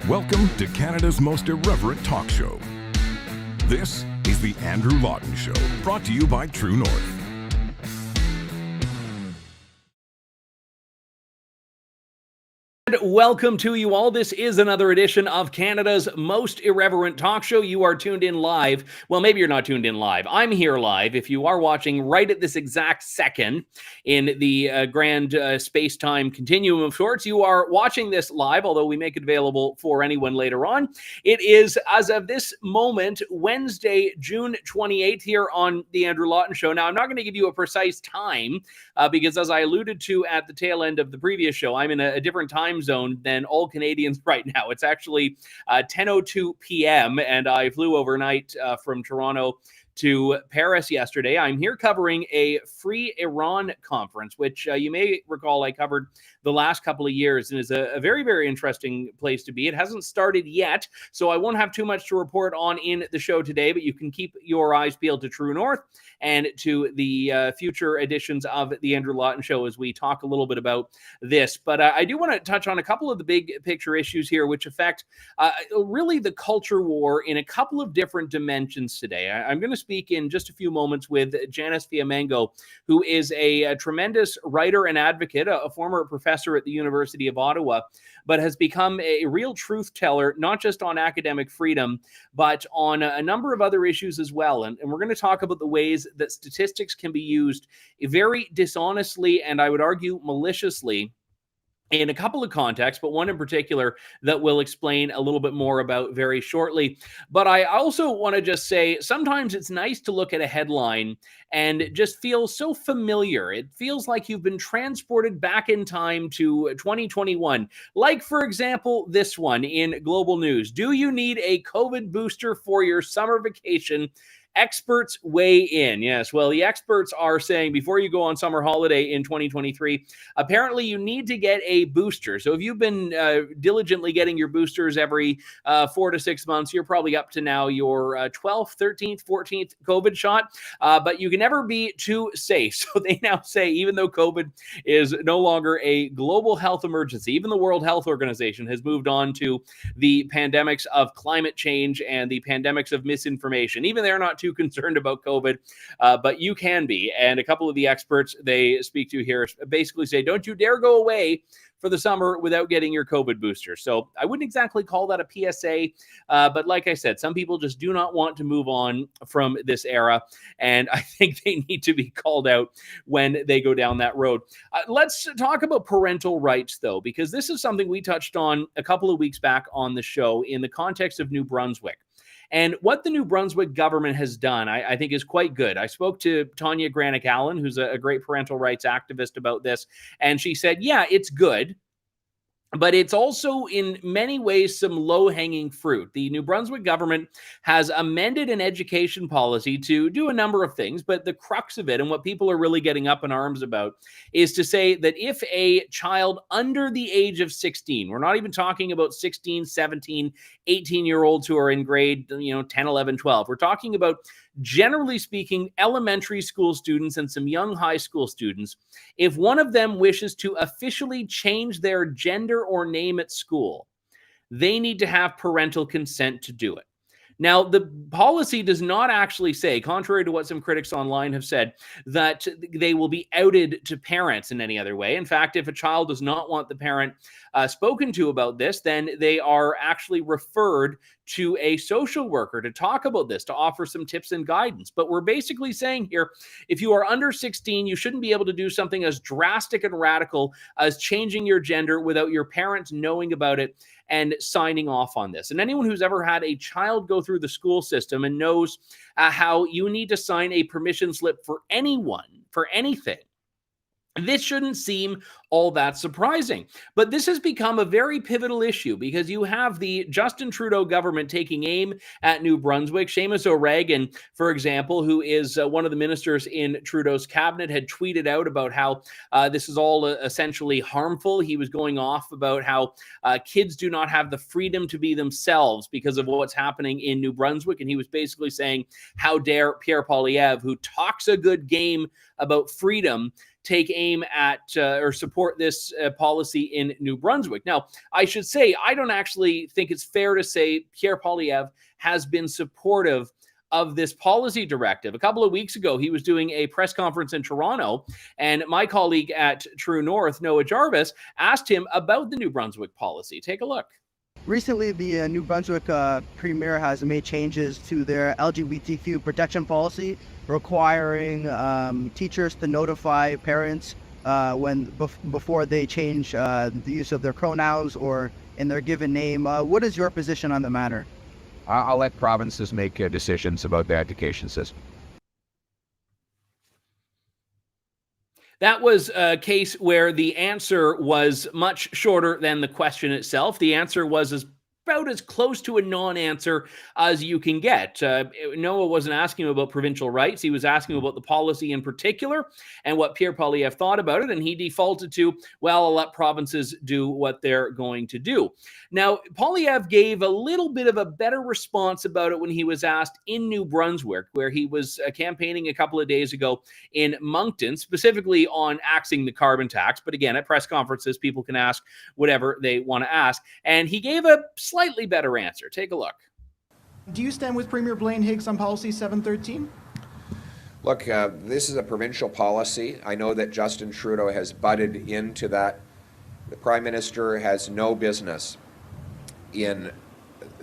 Welcome to Canada's most irreverent talk show. This is the Andrew Lawton Show, brought to you by True North. Welcome to you all. This is another edition of Canada's most irreverent talk show. You are tuned in live. Well, maybe you're not tuned in live. I'm here live. If you are watching right at this exact second in the grand space-time continuum of sorts, you are watching this live, although we make it available for anyone later on. It is, as of this moment, Wednesday, June 28th here on the Andrew Lawton Show. Now, I'm not going to give you a precise time because, as I alluded to at the tail end of the previous show, I'm in a different time zone than all Canadians right now. It's actually 10:02 p.m. and I flew overnight from Toronto to Paris yesterday. I'm here covering a Free Iran conference, which you may recall I covered the last couple of years, and is a very, very interesting place to be. It hasn't started yet, so I won't have too much to report on in the show today, but you can keep your eyes peeled to True North and to the future editions of the Andrew Lawton Show as we talk a little bit about this. But I do want to touch on a couple of the big picture issues here, which affect really the culture war in a couple of different dimensions today. I'm going to speak in just a few moments with Janice Fiamengo, who is a tremendous writer and advocate, a former professor at the University of Ottawa, but has become a real truth teller, not just on academic freedom, but on a number of other issues as well. And we're going to talk about the ways that statistics can be used very dishonestly, and I would argue maliciously, in a couple of contexts, but one in particular that we'll explain a little bit more about very shortly. But I also want to just say, sometimes it's nice to look at a headline and just feel so familiar. It feels like you've been transported back in time to 2021. Like, for example, this one in Global News. Do you need a COVID booster for your summer vacation? Experts weigh in. Yes, well, the experts are saying before you go on summer holiday in 2023, apparently you need to get a booster. So if you've been diligently getting your boosters every 4 to 6 months, you're probably up to now your 12th, 13th, 14th COVID shot. But you can never be too safe. So they now say, even though COVID is no longer a global health emergency, even the World Health Organization has moved on to the pandemics of climate change and the pandemics of misinformation. Even they're not too concerned about COVID, but you can be. And a couple of the experts they speak to here basically say, don't you dare go away for the summer without getting your COVID booster. So I wouldn't exactly call that a PSA, but like I said, some people just do not want to move on from this era, and I think they need to be called out when they go down that road. Let's talk about parental rights, though, because this is something we touched on a couple of weeks back on the show in the context of New Brunswick. And what the New Brunswick government has done, I think, is quite good. I spoke to Tanya Granick-Allen, who's a great parental rights activist, about this, and she said, yeah, it's good, but it's also in many ways some low-hanging fruit. The New Brunswick government has amended an education policy to do a number of things, but the crux of it, and what people are really getting up in arms about, is to say that if a child under the age of 16, we're not even talking about 16, 17, 18-year-olds who are in grade 10, 11, 12. We're talking about, generally speaking, elementary school students and some young high school students. If one of them wishes to officially change their gender or name at school, they need to have parental consent to do it. Now, the policy does not actually say, contrary to what some critics online have said, that they will be outed to parents in any other way. In fact, if a child does not want the parent spoken to about this, then they are actually referred to a social worker to talk about this, to offer some tips and guidance. But we're basically saying here, if you are under 16, you shouldn't be able to do something as drastic and radical as changing your gender without your parents knowing about it and signing off on this. And anyone who's ever had a child go through the school system and knows how you need to sign a permission slip for anyone, for anything, this shouldn't seem all that surprising. But this has become a very pivotal issue because you have the Justin Trudeau government taking aim at New Brunswick. Seamus O'Regan, for example, who is one of the ministers in Trudeau's cabinet, had tweeted out about how this is all essentially harmful. He was going off about how kids do not have the freedom to be themselves because of what's happening in New Brunswick. And he was basically saying, how dare Pierre Poilievre, who talks a good game about freedom, take aim at or support this policy in New Brunswick. Now, I should say, I don't actually think it's fair to say Pierre Poilievre has been supportive of this policy directive. A couple of weeks ago, he was doing a press conference in Toronto, and my colleague at True North, Noah Jarvis, asked him about the New Brunswick policy. Take a look. Recently, the New Brunswick Premier has made changes to their LGBTQ protection policy, requiring teachers to notify parents before they change the use of their pronouns or in their given name. What is your position on the matter? I'll let provinces make decisions about the education system. That was a case where the answer was much shorter than the question itself. The answer was about as close to a non-answer as you can get. Noah wasn't asking him about provincial rights. He was asking about the policy in particular and what Pierre Poilievre thought about it. And he defaulted to, well, I'll let provinces do what they're going to do. Now, Poilievre gave a little bit of a better response about it when he was asked in New Brunswick, where he was campaigning a couple of days ago in Moncton, specifically on axing the carbon tax. But again, at press conferences, people can ask whatever they want to ask. And he gave a slightly better answer. Take a look. Do you stand with Premier Blaine Higgs on Policy 713? Look, this is a provincial policy. I know that Justin Trudeau has butted into that. The Prime Minister has no business in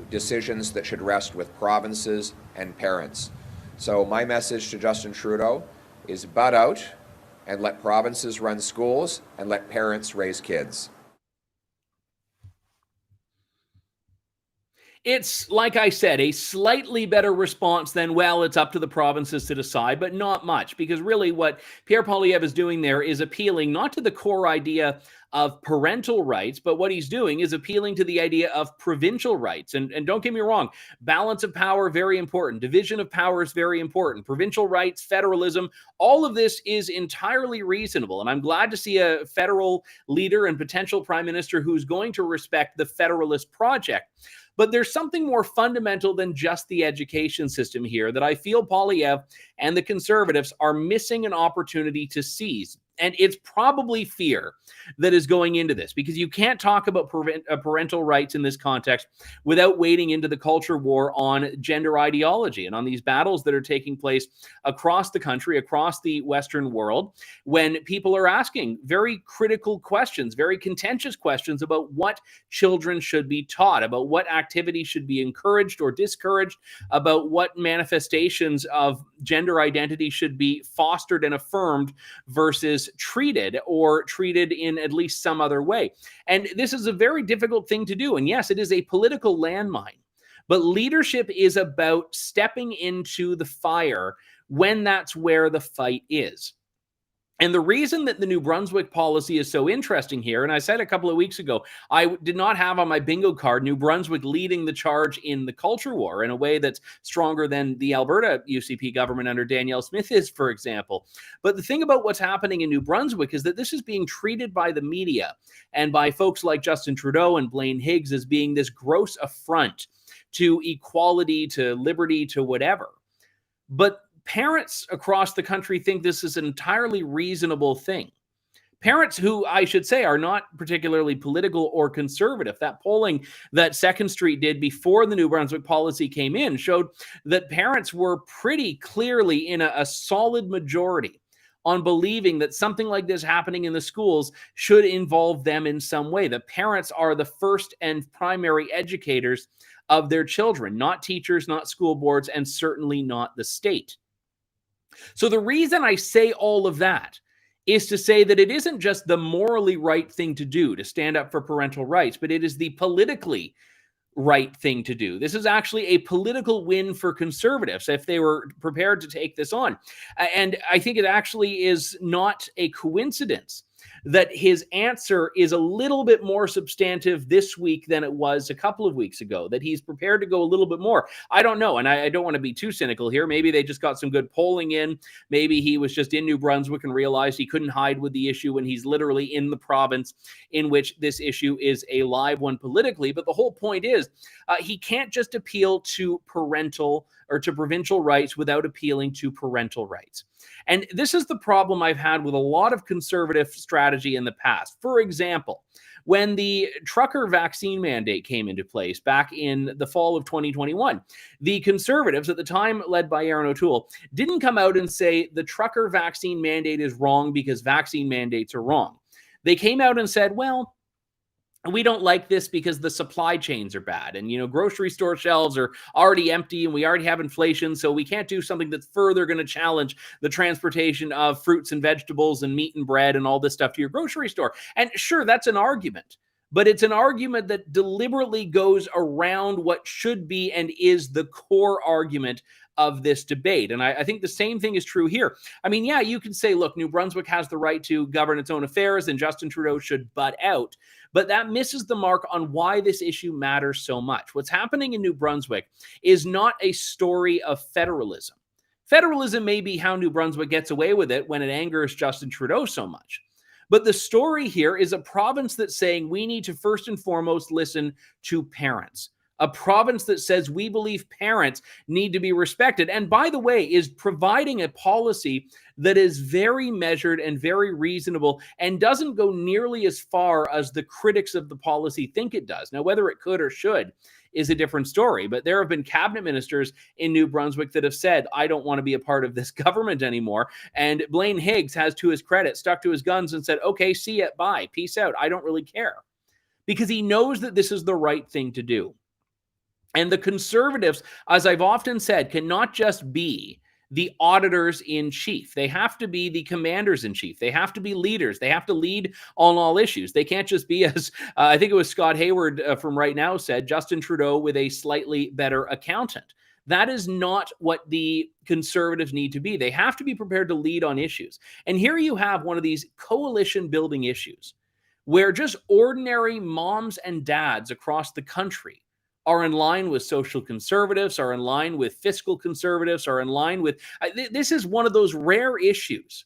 decisions that should rest with provinces and parents. So my message to Justin Trudeau is butt out and let provinces run schools and let parents raise kids. It's, like I said, a slightly better response than, well, it's up to the provinces to decide, but not much, because really what Pierre Poilievre is doing there is appealing not to the core idea of parental rights, but what he's doing is appealing to the idea of provincial rights. And don't get me wrong, balance of power, very important. Division of power is very important. Provincial rights, federalism, all of this is entirely reasonable. And I'm glad to see a federal leader and potential prime minister who's going to respect the Federalist project. But there's something more fundamental than just the education system here that I feel Poilievre and the Conservatives are missing an opportunity to seize. And it's probably fear that is going into this, because you can't talk about parental rights in this context without wading into the culture war on gender ideology and on these battles that are taking place across the country, across the Western world, when people are asking very critical questions, very contentious questions about what children should be taught, about what activities should be encouraged or discouraged, about what manifestations of gender identity should be fostered and affirmed versus treated in at least some other way. And this is a very difficult thing to do. And yes, it is a political landmine, but leadership is about stepping into the fire when that's where the fight is. And the reason that the New Brunswick policy is so interesting here, and I said a couple of weeks ago, I did not have on my bingo card New Brunswick leading the charge in the culture war in a way that's stronger than the Alberta UCP government under Danielle Smith is, for example. But the thing about what's happening in New Brunswick is that this is being treated by the media and by folks like Justin Trudeau and Blaine Higgs as being this gross affront to equality, to liberty, to whatever. But parents across the country think this is an entirely reasonable thing. Parents who, I should say, are not particularly political or conservative. That polling that Second Street did before the New Brunswick policy came in showed that parents were pretty clearly in a solid majority on believing that something like this happening in the schools should involve them in some way. The parents are the first and primary educators of their children, not teachers, not school boards, and certainly not the state. So the reason I say all of that is to say that it isn't just the morally right thing to do to stand up for parental rights, but it is the politically right thing to do. This is actually a political win for Conservatives if they were prepared to take this on. And I think it actually is not a coincidence that his answer is a little bit more substantive this week than it was a couple of weeks ago, that he's prepared to go a little bit more. I don't know, and I don't want to be too cynical here. Maybe they just got some good polling in. Maybe he was just in New Brunswick and realized he couldn't hide with the issue when he's literally in the province in which this issue is a live one politically. But the whole point is he can't just appeal to parental or to provincial rights without appealing to parental rights. And this is the problem I've had with a lot of conservative strategy in the past. For example, when the trucker vaccine mandate came into place back in the fall of 2021, the Conservatives, at the time led by Aaron O'Toole, didn't come out and say the trucker vaccine mandate is wrong because vaccine mandates are wrong. They came out and said, well, we don't like this because the supply chains are bad. And, grocery store shelves are already empty and we already have inflation. So we can't do something that's further going to challenge the transportation of fruits and vegetables and meat and bread and all this stuff to your grocery store. And sure, that's an argument. But it's an argument that deliberately goes around what should be and is the core argument of this debate. And I think the same thing is true here. I mean, yeah, you can say, look, New Brunswick has the right to govern its own affairs and Justin Trudeau should butt out. But that misses the mark on why this issue matters so much. What's happening in New Brunswick is not a story of federalism. Federalism may be how New Brunswick gets away with it when it angers Justin Trudeau so much. But the story here is a province that's saying we need to first and foremost listen to parents. A province that says we believe parents need to be respected. And by the way, is providing a policy that is very measured and very reasonable and doesn't go nearly as far as the critics of the policy think it does. Now, whether it could or should is a different story. But there have been cabinet ministers in New Brunswick that have said, I don't want to be a part of this government anymore. And Blaine Higgs has, to his credit, stuck to his guns and said, okay, see ya, bye, peace out. I don't really care. Because he knows that this is the right thing to do. And the Conservatives, as I've often said, cannot just be the auditors in chief. They have to be the commanders in chief. They have to be leaders. They have to lead on all issues. They can't just be, as I think it was Scott Hayward from Right Now said, Justin Trudeau with a slightly better accountant. That is not what the Conservatives need to be. They have to be prepared to lead on issues. And here you have one of these coalition building issues where just ordinary moms and dads across the country are in line with social conservatives, are in line with fiscal conservatives, are in line with... This is one of those rare issues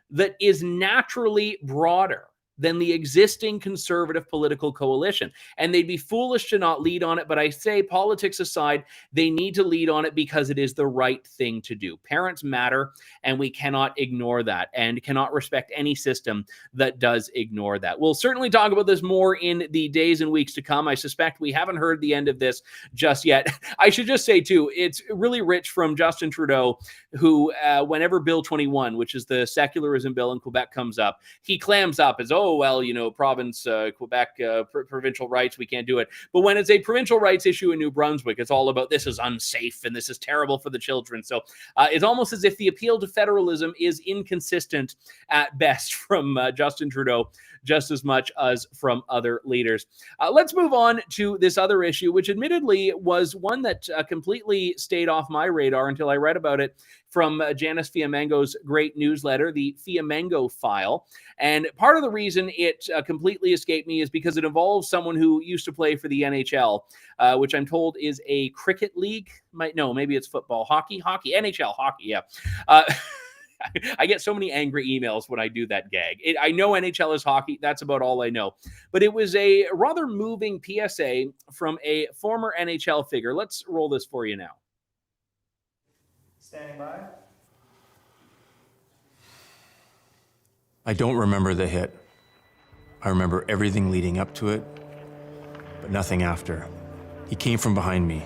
that is naturally broader than the existing conservative political coalition. And they'd be foolish to not lead on it. But I say, politics aside, they need to lead on it because it is the right thing to do. Parents matter, and we cannot ignore that and cannot respect any system that does ignore that. We'll certainly talk about this more in the days and weeks to come. I suspect we haven't heard the end of this just yet. I should just say, too, it's really rich from Justin Trudeau, who, whenever Bill 21, which is the secularism bill in Quebec, comes up, he clams up as, oh, well, province, Quebec, provincial rights, we can't do it. But when it's a provincial rights issue in New Brunswick, it's all about this is unsafe and this is terrible for the children. So it's almost as if the appeal to federalism is inconsistent at best from Justin Trudeau, just as much as from other leaders. Let's move on to this other issue, which admittedly was one that completely stayed off my radar until I read about it from Janice Fiamengo's great newsletter, the Fiamengo File. And part of the reason it completely escaped me is because it involves someone who used to play for the NHL, which I'm told is a cricket league. Maybe it's football, hockey, NHL, hockey, yeah. I get so many angry emails when I do that gag. I know NHL is hockey. That's about all I know. But it was a rather moving PSA from a former NHL figure. Let's roll this for you now. Standing by. I don't remember the hit. I remember everything leading up to it, but nothing after. He came from behind me.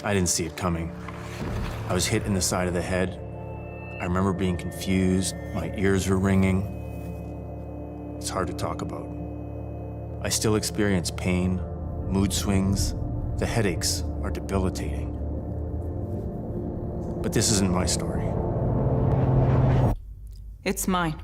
I didn't see it coming. I was hit in the side of the head. I remember being confused. My ears were ringing. It's hard to talk about. I still experience pain, mood swings. The headaches are debilitating. But this isn't my story. It's mine.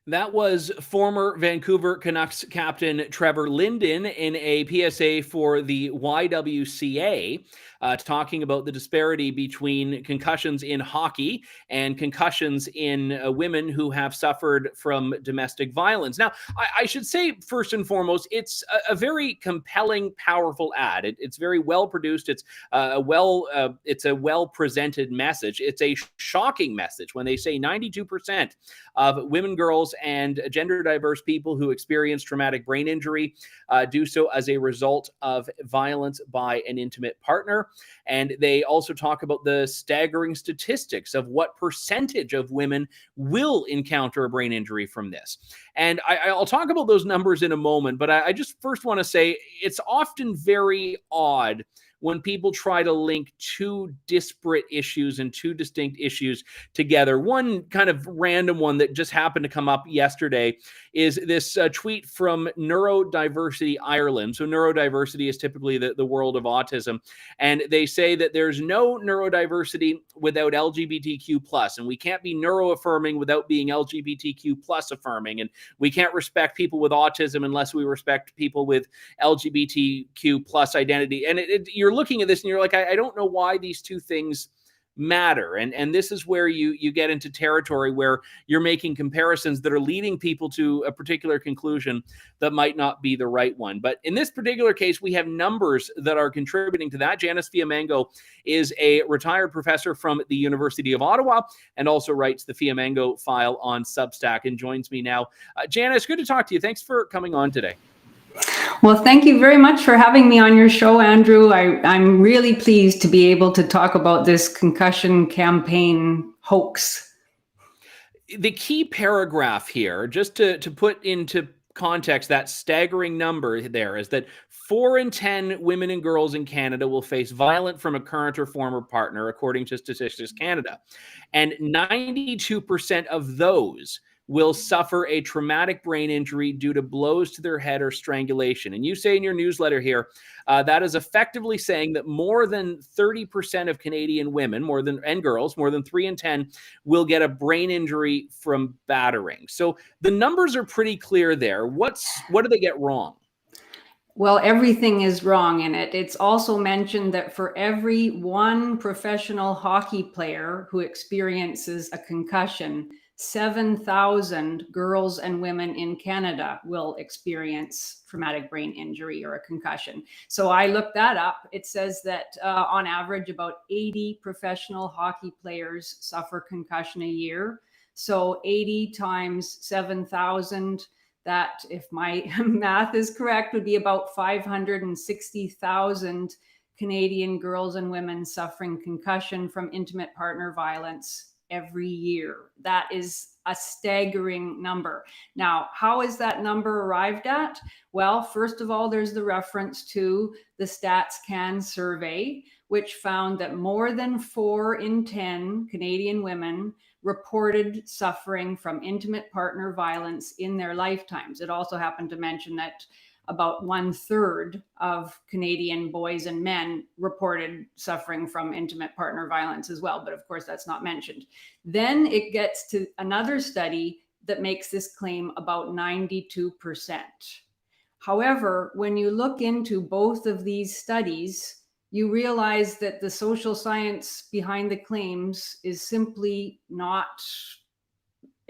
That was former Vancouver Canucks captain Trevor Linden in a PSA for the YWCA, talking about the disparity between concussions in hockey and concussions in women who have suffered from domestic violence. Now, I should say, first and foremost, it's a very compelling, powerful ad. It's very well produced. It's a well presented message. It's a shocking message when they say 92% of women, girls, and gender diverse people who experience traumatic brain injury do so as a result of violence by an intimate partner. And they also talk about the staggering statistics of what percentage of women will encounter a brain injury from this. And I'll talk about those numbers in a moment, but I just first want to say it's often very odd when people try to link two disparate issues and two distinct issues together. One kind of random one that just happened to come up yesterday is this tweet from Neurodiversity Ireland. So neurodiversity is typically the world of autism. And they say that there's no neurodiversity without LGBTQ+, and we can't be neuroaffirming without being LGBTQ+ affirming. And we can't respect people with autism unless we respect people with LGBTQ+ identity. And you're looking at this and you're like, I don't know why these two things matter. And this is where you get into territory where you're making comparisons that are leading people to a particular conclusion that might not be the right one. But in this particular case, we have numbers that are contributing to that. Janice Fiamengo is a retired professor from the University of Ottawa and also writes the Fiamengo file on Substack and joins me now. Janice, good to talk to you. Thanks for coming on today. Well, thank you very much for having me on your show, Andrew. I'm really pleased to be able to talk about this concussion campaign hoax. The key paragraph here, just to put into context that staggering number there, is that 4 in 10 women and girls in Canada will face violence from a current or former partner, according to Statistics Canada. And 92% of those will suffer a traumatic brain injury due to blows to their head or strangulation. And you say in your newsletter here, that is effectively saying that more than 30% of Canadian women, and girls, more than 3 in 10, will get a brain injury from battering. So the numbers are pretty clear there. What do they get wrong? Well, everything is wrong in it. It's also mentioned that for every one professional hockey player who experiences a concussion, 7,000 girls and women in Canada will experience traumatic brain injury or a concussion. So I looked that up. It says that on average, about 80 professional hockey players suffer concussion a year. So 80 times 7,000, that, if my math is correct, would be about 560,000 Canadian girls and women suffering concussion from intimate partner violence every year. That is a staggering number. Now, how is that number arrived at? Well, first of all, there's the reference to the StatsCan survey, which found that more than 4 in 10 Canadian women reported suffering from intimate partner violence in their lifetimes. It also happened to mention that about 1/3 of Canadian boys and men reported suffering from intimate partner violence as well. But of course, that's not mentioned. Then it gets to another study that makes this claim about 92%. However, when you look into both of these studies, you realize that the social science behind the claims is simply not,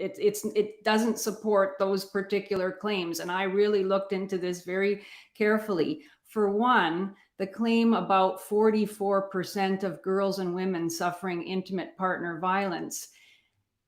it doesn't support those particular claims. And I really looked into this very carefully. For one, the claim about 44% of girls and women suffering intimate partner violence,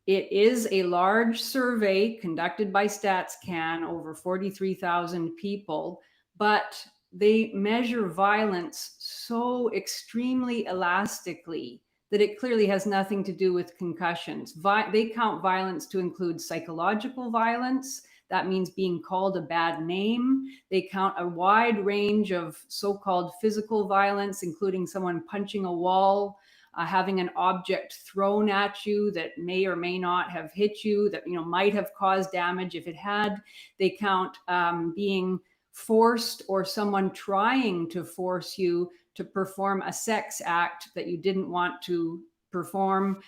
it is a large survey conducted by StatsCan, over 43,000 people, but they measure violence so extremely elastically that it clearly has nothing to do with concussions. They count violence to include psychological violence. That means being called a bad name. They count a wide range of so-called physical violence, including someone punching a wall, having an object thrown at you that may or may not have hit you, that might have caused damage if it had. They count being forced or someone trying to force you to perform a sex act that you didn't want to perform,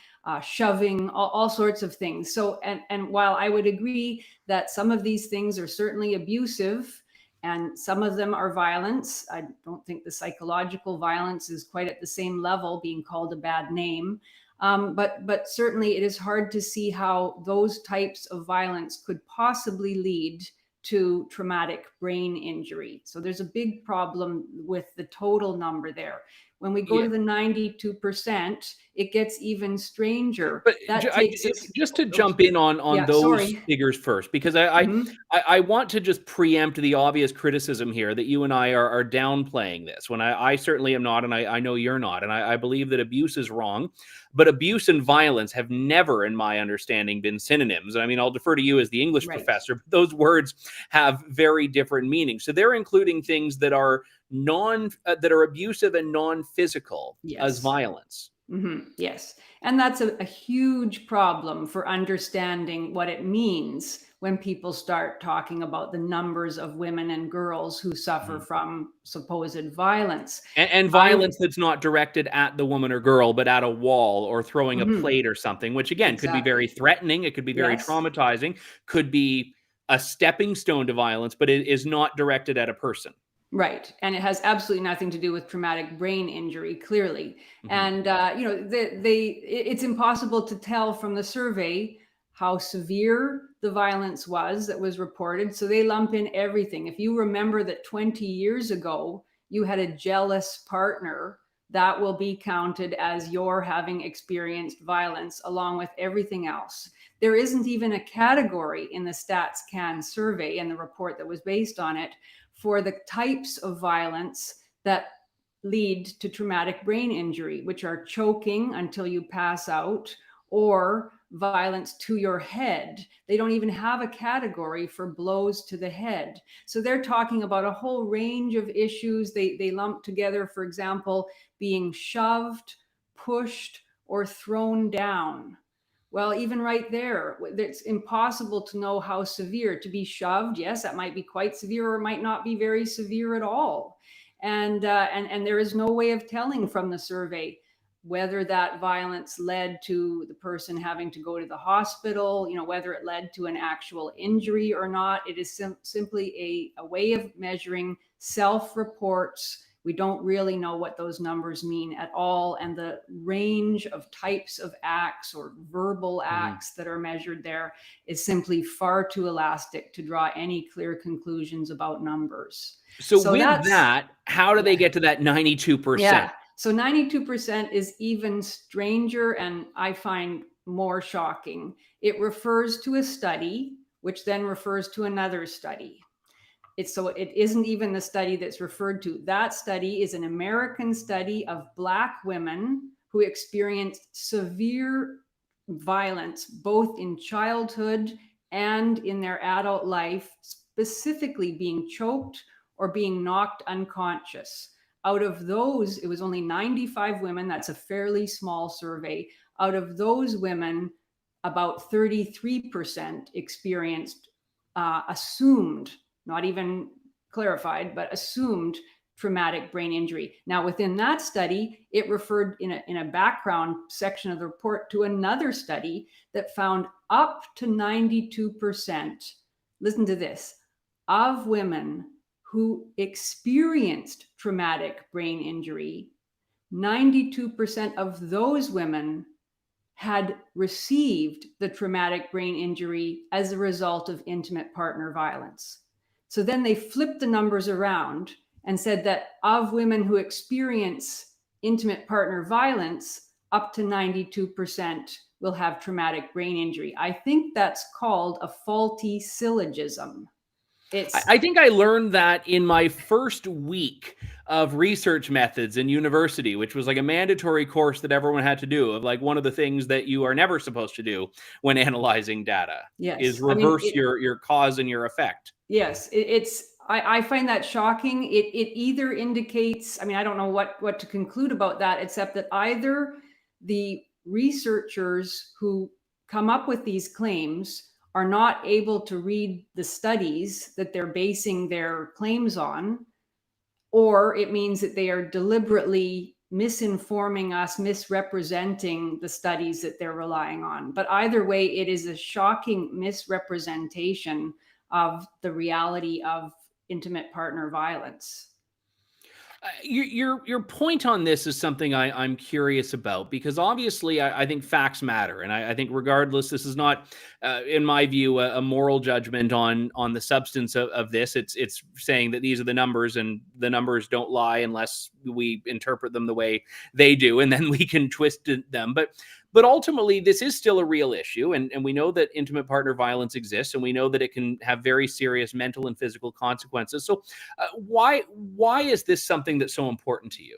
shoving, all sorts of things. So, and while I would agree that some of these things are certainly abusive and some of them are violence, I don't think the psychological violence is quite at the same level, being called a bad name. But certainly it is hard to see how those types of violence could possibly lead to traumatic brain injury. So there's a big problem with the total number there. When we go Yeah. to the 92%, it gets even stranger. But That takes us just to jump in on Yeah, those sorry. figures first, because Mhm. I want to just preempt the obvious criticism here that you and I are downplaying this, when I certainly am not, and I know you're not. And I believe that abuse is wrong, but abuse and violence have never, in my understanding, been synonyms. I mean, I'll defer to you as the English Right. professor, but those words have very different meanings. So they're including things that are that are abusive and non-physical as Yes. violence. Yes. And that's a huge problem for understanding what it means when people start talking about the numbers of women and girls who suffer from supposed violence. And violence that's not directed at the woman or girl, but at a wall or throwing a plate or something, which again could be very Exactly. threatening. It could be very Yes. traumatizing, could be a stepping stone to violence, but it is not directed at a person. Right. And it has absolutely nothing to do with traumatic brain injury, clearly. And, it's impossible to tell from the survey how severe the violence was that was reported. So they lump in everything. If you remember that 20 years ago, you had a jealous partner, that will be counted as your having experienced violence along with everything else. There isn't even a category in the StatsCan survey and the report that was based on it for the types of violence that lead to traumatic brain injury, which are choking until you pass out or violence to your head. They don't even have a category for blows to the head. So they're talking about a whole range of issues. They lump together, for example, being shoved, pushed, or thrown down. Well, even right there, it's impossible to know how severe. To be shoved, yes, that might be quite severe, or it might not be very severe at all. And there is no way of telling from the survey whether that violence led to the person having to go to the hospital, whether it led to an actual injury or not. It is simply a way of measuring self-reports. We don't really know what those numbers mean at all. And the range of types of acts or verbal acts that are measured there is simply far too elastic to draw any clear conclusions about numbers. So with that, how do they get to that 92%? Yeah. So 92% is even stranger, and I find more shocking. It refers to a study, which then refers to another study. So it isn't even the study that's referred to. That study is an American study of Black women who experienced severe violence, both in childhood and in their adult life, specifically being choked or being knocked unconscious. Out of those, it was only 95 women. That's a fairly small survey. Out of those women, about 33% experienced assumed, not even clarified, but assumed traumatic brain injury. Now, within that study, it referred in a background section of the report to another study that found up to 92%, listen to this, of women who experienced traumatic brain injury, 92% of those women had received the traumatic brain injury as a result of intimate partner violence. So then they flipped the numbers around and said that of women who experience intimate partner violence, up to 92% will have traumatic brain injury. I think that's called a faulty syllogism. I think I learned that in my first week of research methods in university, which was like a mandatory course that everyone had to do, of like one of the things that you are never supposed to do when analyzing data is reverse your cause and your effect. Yes, I find that shocking. It either indicates, I don't know what to conclude about that, except that either the researchers who come up with these claims are not able to read the studies that they're basing their claims on, or it means that they are deliberately misinforming us, misrepresenting the studies that they're relying on. But either way, it is a shocking misrepresentation of the reality of intimate partner violence. Your point on this is something I'm curious about, because obviously I think facts matter, and I think regardless, this is not, in my view, a moral judgment on the substance of this. It's saying that these are the numbers, and the numbers don't lie unless we interpret them the way they do, and then we can twist them. But ultimately, this is still a real issue, and we know that intimate partner violence exists, and we know that it can have very serious mental and physical consequences. So why is this something that's so important to you?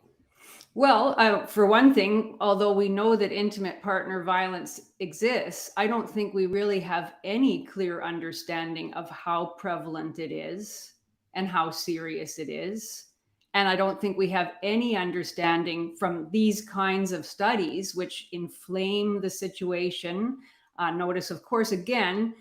Well, for one thing, although we know that intimate partner violence exists, I don't think we really have any clear understanding of how prevalent it is and how serious it is. And I don't think we have any understanding from these kinds of studies, which inflame the situation. Notice, of course, again,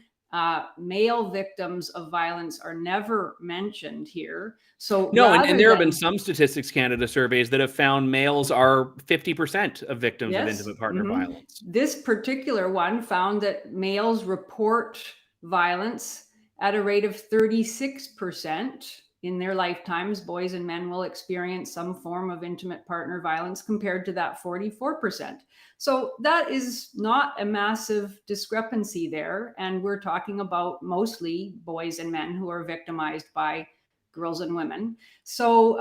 male victims of violence are never mentioned here. So no, and there have been some Statistics Canada surveys that have found males are 50% of victims of intimate partner violence. This particular one found that males report violence at a rate of 36%. In their lifetimes, boys and men will experience some form of intimate partner violence, compared to that 44%. So that is not a massive discrepancy there. And we're talking about mostly boys and men who are victimized by girls and women. So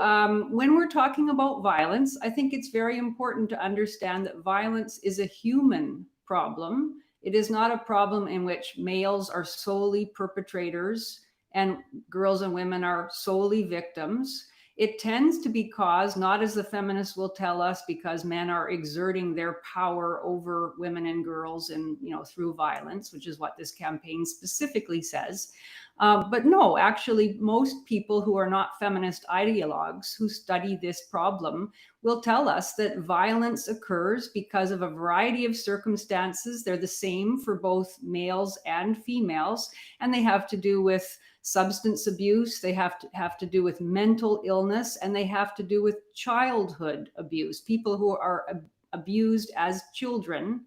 when we're talking about violence, I think it's very important to understand that violence is a human problem. It is not a problem in which males are solely perpetrators and girls and women are solely victims. It tends to be caused, not as the feminists will tell us, because men are exerting their power over women and girls and, through violence, which is what this campaign specifically says. But no, actually, most people who are not feminist ideologues who study this problem will tell us that violence occurs because of a variety of circumstances. They're the same for both males and females, and they have to do with substance abuse, they have to do with mental illness, and they have to do with childhood abuse. People who are abused as children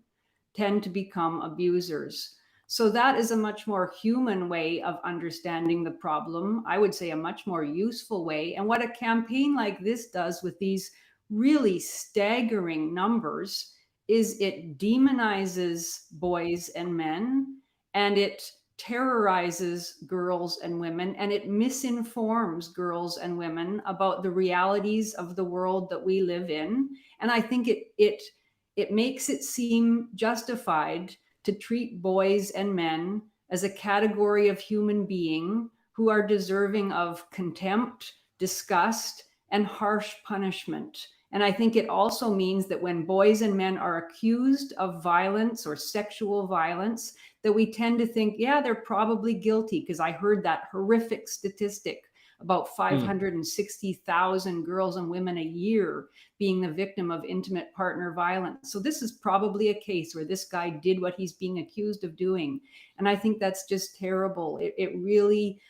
tend to become abusers. So that is a much more human way of understanding the problem. I would say a much more useful way. And what a campaign like this does with these really staggering numbers is it demonizes boys and men, and it terrorizes girls and women, and it misinforms girls and women about the realities of the world that we live in. And I think it makes it seem justified to treat boys and men as a category of human being who are deserving of contempt, disgust, and harsh punishment. And I think it also means that when boys and men are accused of violence or sexual violence, that we tend to think, yeah, they're probably guilty, because I heard that horrific statistic about 560,000 girls and women a year being the victim of intimate partner violence. So this is probably a case where this guy did what he's being accused of doing. And I think that's just terrible. It really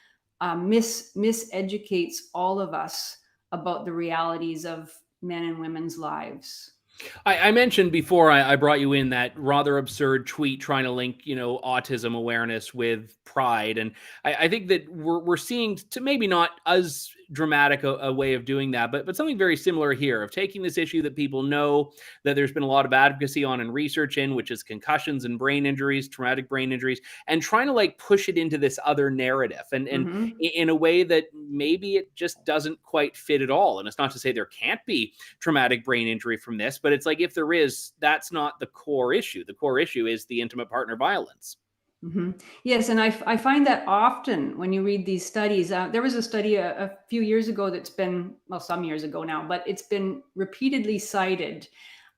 miseducates all of us about the realities of men and women's lives. I mentioned before I brought you in that rather absurd tweet trying to link, autism awareness with pride. And I think that we're seeing, to maybe not as dramatic a way of doing that, but something very similar here, of taking this issue that people know that there's been a lot of advocacy on and research in, which is concussions and brain injuries, traumatic brain injuries, and trying to push it into this other narrative and in a way that maybe it just doesn't quite fit at all. And it's not to say there can't be traumatic brain injury from this, but it's like, if there is, that's not the core issue. The core issue is the intimate partner violence. Mm-hmm. Yes, and I find that often when you read these studies, there was a study a few years ago that's been, well, some years ago now, but it's been repeatedly cited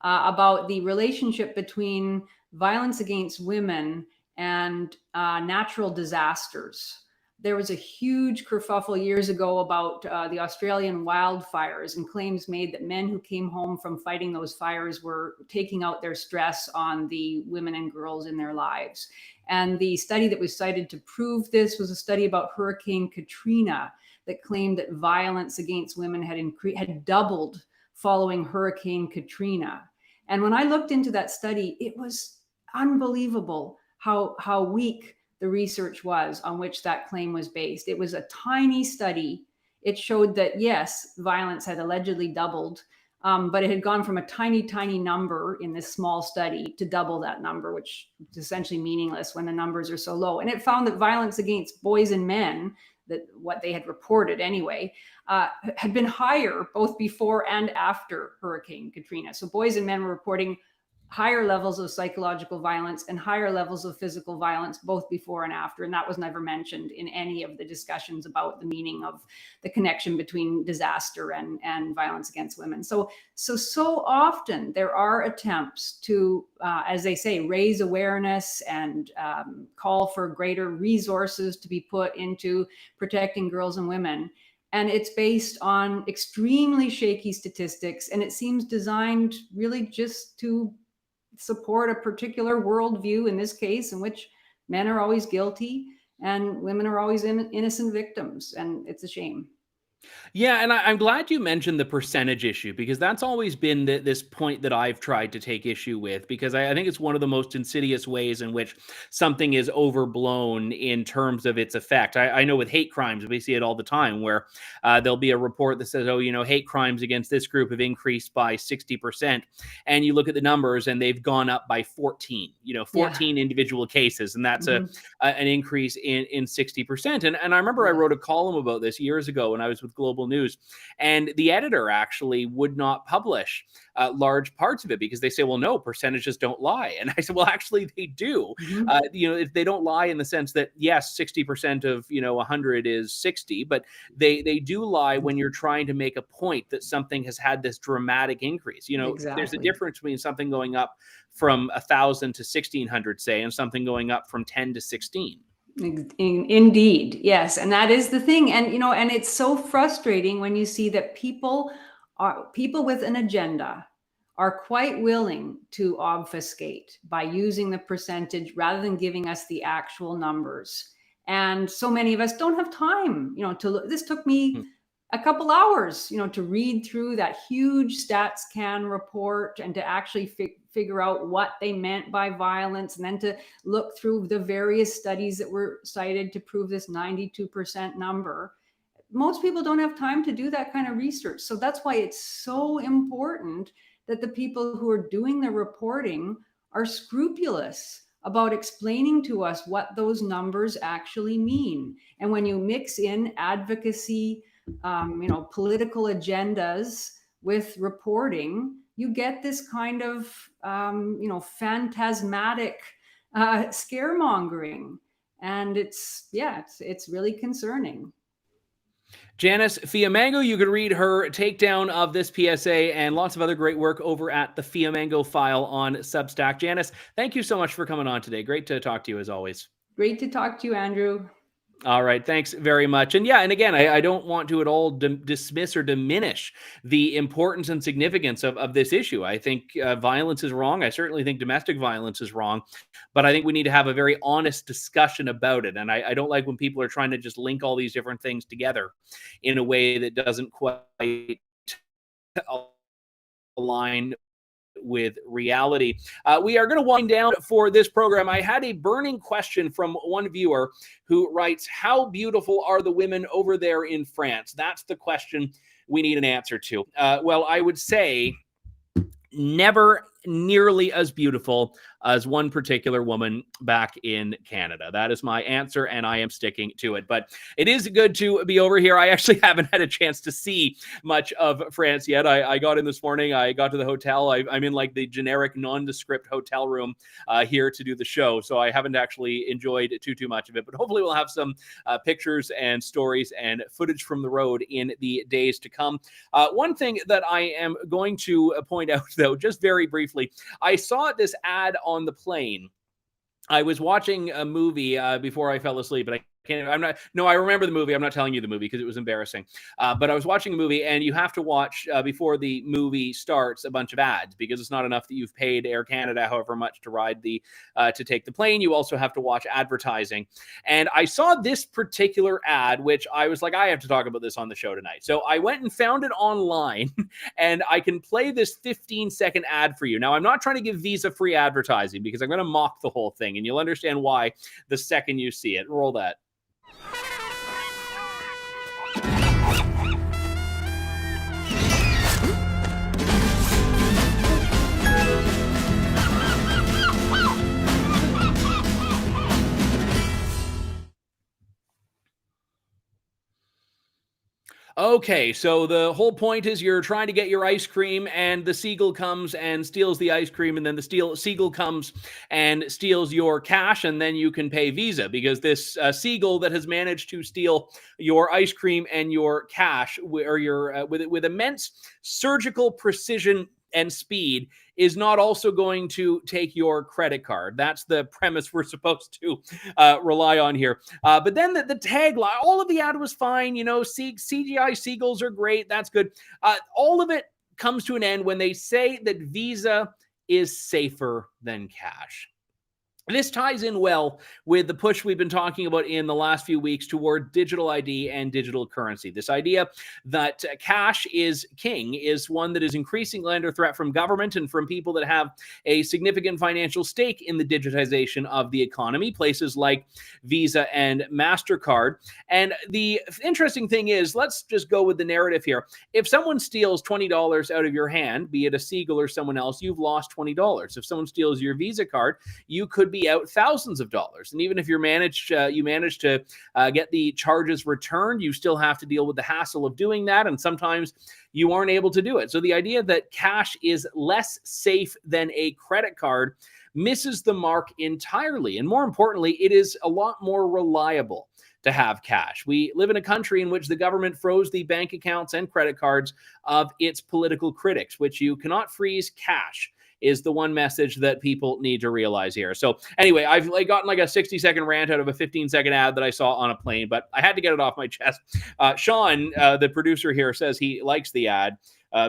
about the relationship between violence against women and natural disasters. There was a huge kerfuffle years ago about the Australian wildfires, and claims made that men who came home from fighting those fires were taking out their stress on the women and girls in their lives. And the study that was cited to prove this was a study about Hurricane Katrina that claimed that violence against women had doubled following Hurricane Katrina. And when I looked into that study, it was unbelievable how weak the research was on which that claim was based. It was a tiny study. It showed that, yes, violence had allegedly doubled, but it had gone from a tiny, tiny number in this small study to double that number, which is essentially meaningless when the numbers are so low. And it found that violence against boys and men, that what they had reported anyway, had been higher both before and after Hurricane Katrina. So boys and men were reporting higher levels of psychological violence and higher levels of physical violence, both before and after. And that was never mentioned in any of the discussions about the meaning of the connection between disaster and violence against women. So often there are attempts to, as they say, raise awareness and call for greater resources to be put into protecting girls and women. And it's based on extremely shaky statistics. And it seems designed really just to support a particular worldview, in this case, in which men are always guilty and women are always innocent victims. And it's a shame. Yeah, and I'm glad you mentioned the percentage issue, because that's always been this point that I've tried to take issue with, because I think it's one of the most insidious ways in which something is overblown in terms of its effect. I know with hate crimes, we see it all the time, where there'll be a report that says, oh, hate crimes against this group have increased by 60%. And you look at the numbers and they've gone up by 14, 14 individual cases. And that's an increase in 60%. And I remember I wrote a column about this years ago when I was with Global News, and the editor actually would not publish large parts of it because they say, well, no, percentages don't lie. And I said, well, actually they do. If they don't lie in the sense that, yes, 60% of 100 is 60, but they do lie when you're trying to make a point that something has had this dramatic increase. There's a difference between something going up from 1,000 to 1,600, say, and something going up from 10 to 16. Indeed, yes, and that is the thing. And and it's so frustrating when you see that people with an agenda are quite willing to obfuscate by using the percentage rather than giving us the actual numbers. And so many of us don't have time, to look. This took me a couple hours, to read through that huge StatsCan report and to actually figure out what they meant by violence, and then to look through the various studies that were cited to prove this 92% number. Most people don't have time to do that kind of research. So that's why it's so important that the people who are doing the reporting are scrupulous about explaining to us what those numbers actually mean. And when you mix in advocacy, political agendas with reporting, you get this kind of, phantasmatic scaremongering. And it's really concerning. Janice Fiamengo, you could read her takedown of this PSA and lots of other great work over at the Fiamengo File on Substack. Janice, thank you so much for coming on today. Great to talk to you as always. Great to talk to you, Andrew. All right. Thanks very much. And yeah, and again, I don't want to at all dismiss or diminish the importance and significance of this issue. I think violence is wrong. I certainly think domestic violence is wrong, but I think we need to have a very honest discussion about it. And I don't like when people are trying to just link all these different things together in a way that doesn't quite align with reality. We are going to wind down for this program. I had a burning question from one viewer who writes, how beautiful are the women over there in France? That's the question we need an answer to. Well, I would say never nearly as beautiful as one particular woman back in Canada. That is my answer, and I am sticking to it. But it is good to be over here. I actually haven't had a chance to see much of France yet. I got in this morning. I got to the hotel. I'm in like the generic nondescript hotel room here to do the show. So I haven't actually enjoyed too much of it. But hopefully we'll have some pictures and stories and footage from the road in the days to come. One thing that I am going to point out, though, just very briefly, I saw this ad on the plane. I was watching a movie before I fell asleep, and I I remember the movie. I'm not telling you the movie because it was embarrassing. But I was watching a movie, and you have to watch before the movie starts a bunch of ads, because it's not enough that you've paid Air Canada however much to ride to take the plane. You also have to watch advertising. And I saw this particular ad, which I was like, I have to talk about this on the show tonight. So I went and found it online, and I can play this 15-second ad for you. Now, I'm not trying to give Visa free advertising, because I'm going to mock the whole thing, and you'll understand why the second you see it. Roll that. Okay, so the whole point is you're trying to get your ice cream, and the seagull comes and steals the ice cream, and then the seagull comes and steals your cash, and then you can pay Visa, because this seagull that has managed to steal your ice cream and your cash, or your with immense surgical precision and speed, is not also going to take your credit card. That's the premise we're supposed to rely on here. But then the tagline, all of the ad was fine. CGI seagulls are great. That's good. All of it comes to an end when they say that Visa is safer than cash. This ties in well with the push we've been talking about in the last few weeks toward digital ID and digital currency. This idea that cash is king is one that is increasingly under threat from government and from people that have a significant financial stake in the digitization of the economy, places like Visa and MasterCard. And the interesting thing is, let's just go with the narrative here. If someone steals $20 out of your hand, be it a seagull or someone else, you've lost $20. If someone steals your Visa card, you could be out thousands of dollars. And even if you manage to get the charges returned, you still have to deal with the hassle of doing that. And sometimes you aren't able to do it. So the idea that cash is less safe than a credit card misses the mark entirely. And more importantly, it is a lot more reliable to have cash. We live in a country in which the government froze the bank accounts and credit cards of its political critics, which you cannot freeze cash, is the one message that people need to realize here. So anyway, I've gotten like a 60-second rant out of a 15-second ad that I saw on a plane, but I had to get it off my chest. Sean, the producer here, says he likes the ad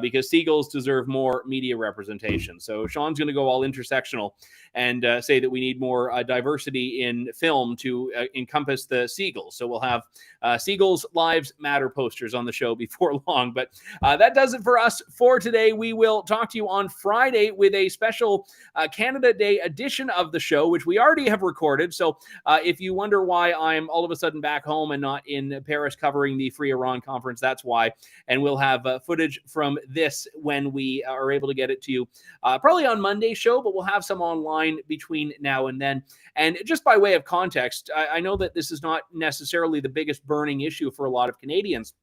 because seagulls deserve more media representation. So Sean's going to go all intersectional and say that we need more diversity in film to encompass the seagulls. So we'll have Seagulls Lives Matter posters on the show before long. But that does it for us for today. We will talk to you on Friday with a special Canada Day edition of the show, which we already have recorded. So if you wonder why I'm all of a sudden back home and not in Paris covering the Free Iran conference, that's why. And we'll have footage from this when we are able to get it to you, probably on Monday's show, but we'll have some online between now and then. And just by way of context, I know that this is not necessarily the biggest burning issue for a lot of Canadians.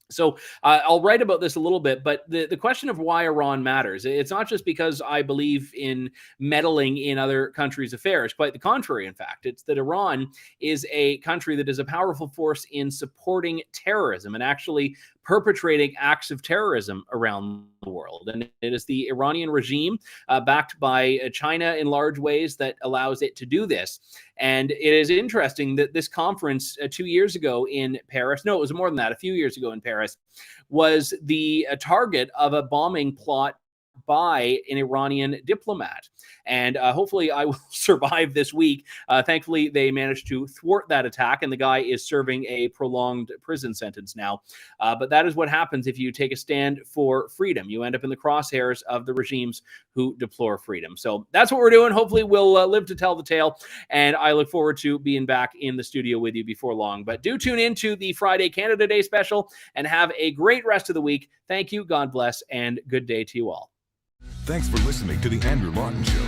So I'll write about this a little bit, but the question of why Iran matters, it's not just because I believe in meddling in other countries' affairs. Quite the contrary, in fact. It's that Iran is a country that is a powerful force in supporting terrorism and actually perpetrating acts of terrorism around the world. And it is the Iranian regime, backed by China in large ways, that allows it to do this. And it is interesting that this conference 2 years ago in Paris, no, it was more than that, a few years ago in Paris, was the target of a bombing plot by an Iranian diplomat. And hopefully I will survive this week. Thankfully, they managed to thwart that attack, and the guy is serving a prolonged prison sentence now. But that is what happens if you take a stand for freedom. You end up in the crosshairs of the regimes who deplore freedom. So that's what we're doing. Hopefully we'll live to tell the tale, and I look forward to being back in the studio with you before long. But do tune into the Friday Canada Day special and have a great rest of the week. Thank you, God bless, and good day to you all. Thanks for listening to The Andrew Lawton Show.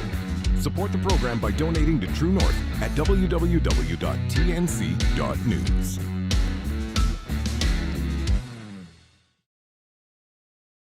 Support the program by donating to True North at www.tnc.news.